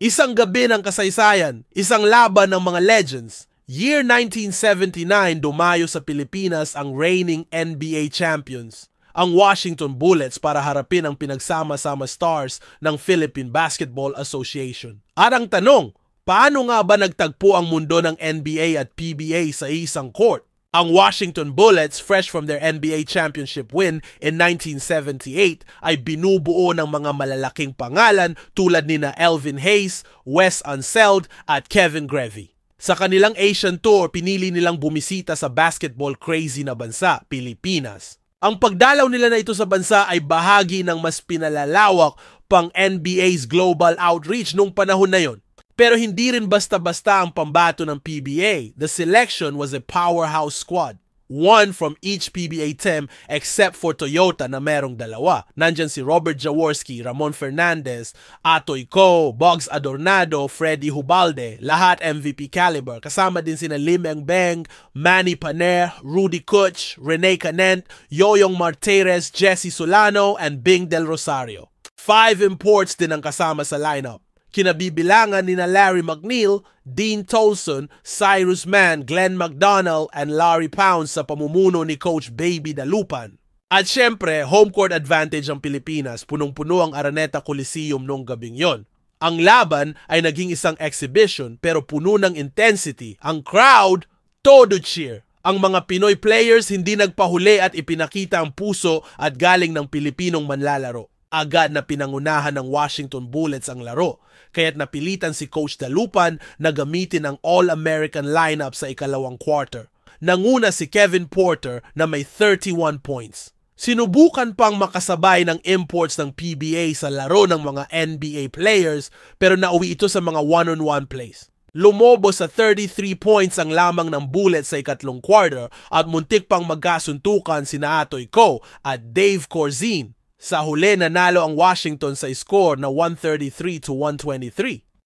Isang gabi ng kasaysayan, isang laban ng mga legends. Year 1979, dumayo sa Pilipinas ang reigning NBA champions, ang Washington Bullets, para harapin ang pinagsama-sama stars ng Philippine Basketball Association. At ang tanong, paano nga ba nagtagpo ang mundo ng NBA at PBA sa isang court? Ang Washington Bullets, fresh from their NBA championship win in 1978, ay binubuo ng mga malalaking pangalan tulad nina Elvin Hayes, Wes Unseld at Kevin Grevy. Sa kanilang Asian Tour, pinili nilang bumisita sa basketball crazy na bansa, Pilipinas. Ang pagdalaw nila na ito sa bansa ay bahagi ng mas pinalalawak pang NBA's global outreach nung panahon na yon. Pero hindi rin basta-basta ang pambato ng PBA. The selection was a powerhouse squad. One from each PBA team except for Toyota na merong dalawa. Nandyan si Robert Jaworski, Ramon Fernandez, Atoy Co, Bugs Adornado, Freddy Hubalde, lahat MVP caliber. Kasama din sina Lim Engbeng, Manny Paner, Rudy Kutch, Rene Canent, Yoyong Martires, Jesse Solano, and Bing Del Rosario. 5 imports din ang kasama sa lineup. Kinabibilangan nina Larry McNeil, Dean Tolson, Cyrus Mann, Glenn McDonald, and Larry Pounds sa pamumuno ni Coach Baby Dalupan. At syempre, home court advantage ang Pilipinas, punong-puno ang Araneta Coliseum noong gabing yon. Ang laban ay naging isang exhibition pero puno ng intensity. Ang crowd, todo cheer. Ang mga Pinoy players hindi nagpahuli at ipinakita ang puso at galing ng Pilipinong manlalaro. Agad na pinangunahan ng Washington Bullets ang laro, kaya't napilitan si Coach Dalupan na gamitin ang All-American lineup sa ikalawang quarter. Nanguna si Kevin Porter na may 31 points. Sinubukan pang makasabay ng imports ng PBA sa laro ng mga NBA players pero nauwi ito sa mga one-on-one plays. Lumobo sa 33 points ang lamang ng Bullets sa ikatlong quarter at muntik pang magkasuntukan sina Atoy Co at Dave Corzine. Sa huli, nanalo ang Washington sa score na 133-123.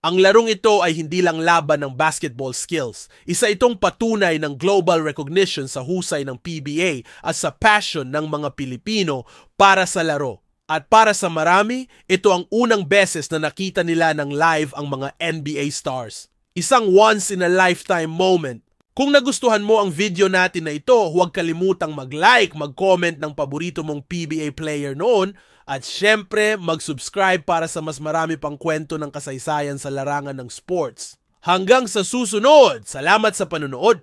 Ang larong ito ay hindi lang laban ng basketball skills. Isa itong patunay ng global recognition sa husay ng PBA at sa passion ng mga Pilipino para sa laro. At para sa marami, ito ang unang beses na nakita nila ng live ang mga NBA stars. Isang once-in-a-lifetime moment. Kung nagustuhan mo ang video natin na ito, huwag kalimutang mag-like, mag-comment ng paborito mong PBA player noon, at syempre mag-subscribe para sa mas marami pang kwento ng kasaysayan sa larangan ng sports. Hanggang sa susunod, salamat sa panonood!